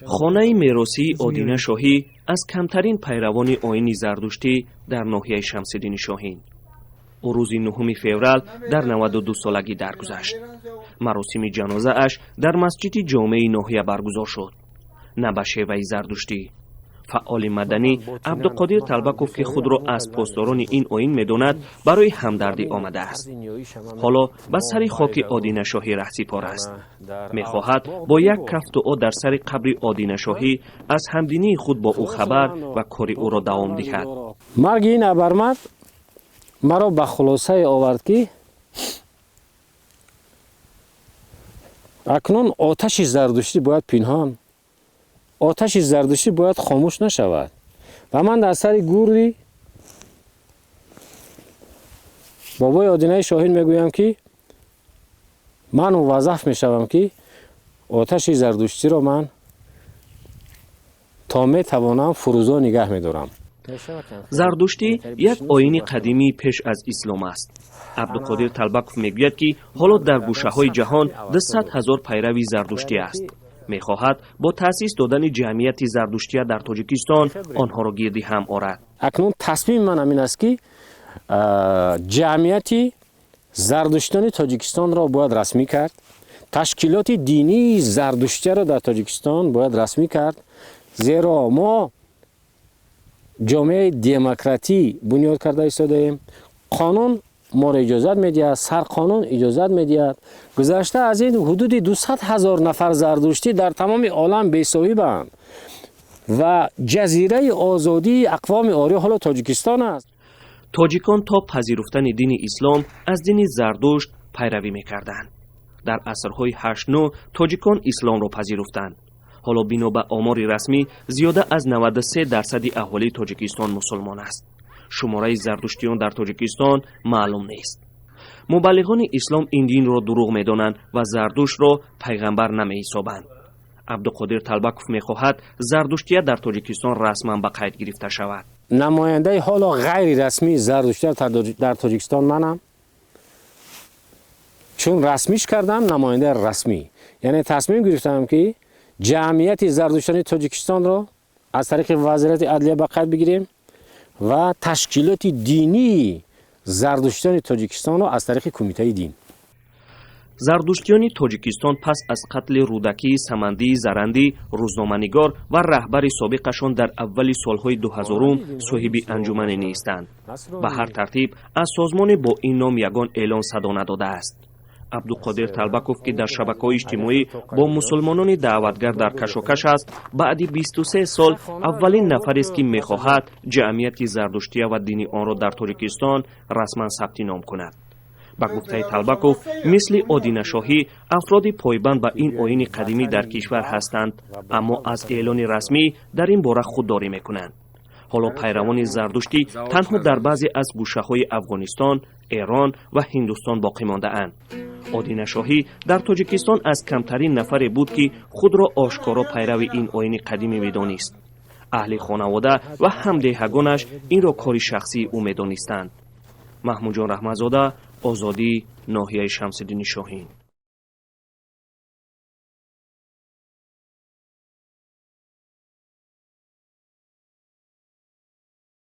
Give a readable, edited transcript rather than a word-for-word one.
خانه میراثی آدینه شاهی از کمترین پیروان آیین زردشتی در ناحیه شمس‌الدین شاهین. او روز 9 فوریه در 92 سالگی درگذشت. مراسم جنازه اش در مسجد جامع ناحیه برگزار شد. نه به شیوه زردشتی. فعال مدنی عبدالقادر طلبکوف که خود را از پاسداران این آیین می‌داند برای همدردی آمده است. حالا به سر خاک آدینه شاهی رهسپار است. می‌خواهد با یک کف دعا در سر قبر آدینه شاهی از همدینی خود با او خبر و کار او را دوام دهد. مرگ این ابرمرد مرا به خلاصه آورد که اکنون آتش زردشتی باید پنهان، آتش زردشتی باید خاموش نشود و من در سر گوری بابای آدینه شاهین میگویم که من موظف میشوم که آتش زردشتی را من تا میتوانم فروزان نگه میدارم. زردشتی یک آیین قدیمی پیش از اسلام است. عبدالقادر طلبکوف میگوید که حالا در گوشه‌های جهان 200,000 پیروی زردشتی است. میخواهد با تأسیس دادن جمعیت زردشتی در تاجیکستان آنها را گردی هم آورد. اکنون تصمیم من این است که جمعیت زردشتیان تاجیکستان را باید رسمی کرد. تشکیلات دینی زردشتی را در تاجیکستان باید رسمی کرد، زیرا ما جامعه دموکراتی بنیاد کرده ایستادیم. قانون ما را اجازت میدهد، سرقانون اجازت میدهد. گذشته از این حدود 200,000 نفر زردشتی در تمام عالم بی‌صاحبند و جزیره آزادی اقوام آری حالا تاجیکستان است. تاجیکان تا پذیرفتن دین اسلام از دین زردشت پیروی میکردند. در عصرهای 8-9 تاجیکان اسلام را پذیرفتند. حالا بنا به آمار رسمی زیاده از 93% اهالی تاجیکستان مسلمان است. شماره زردشتیان در تاجیکستان معلوم نیست. مبلغان اسلام این دین را دروغ می‌دانند و زردشت را پیغمبر نمی‌حسابند. عبدالقادر طلبکوف می‌خواهد زردشتیت در تاجیکستان رسما به قید گرفته شود. نماینده حالا غیر رسمی زردشتیت در تاجیکستان منم، چون رسمیش کردم نماینده رسمی، یعنی تصمیم گرفتم که جمعیت زردشتیان تاجیکستان را از طریق وزارت عدلیه به قید بگیریم و تشکیلات دینی زردشتیان تاجیکستان را از طریق کمیته دین. زردشتیان تاجیکستان پس از قتل رودکی سمندی زرندی روزنامه‌نگار و رهبر سابقشان در اول سالهای 2000 صاحب انجمن نیستند. به هر ترتیب از سازمان با این نام یگان اعلان صدا نداده است. عبدالقادر طلبکوف که در شبکه‌های اجتماعی با مسلمانان دعوتگر در کشاکش است، بعد 23 سال اولین نفر است که می‌خواهد جمعیت زردشتی و دینی آن را در تاجیکستان رسما ثبت نام کند. با گفته طلبکوف مثل آدینه شاهی افراد پایبند به این آیین قدیمی در کشور هستند، اما از اعلان رسمی در این باره خودداری می‌کنند. حالا پیروان زردشتی تنها در بعضی از گوشه‌های افغانستان، ایران و هندوستان باقی مانده اند. آدینه شاهی در تاجیکستان از کمترین نفری بود که خود را آشکارا پیرو این آیین قدیمی می‌دانست. اهل خانواده و همدیهگانش این را کار شخصی او می‌دانستند. محمود جان رحمت‌زاده، آزادی، ناحیه شمس‌الدین شاهین.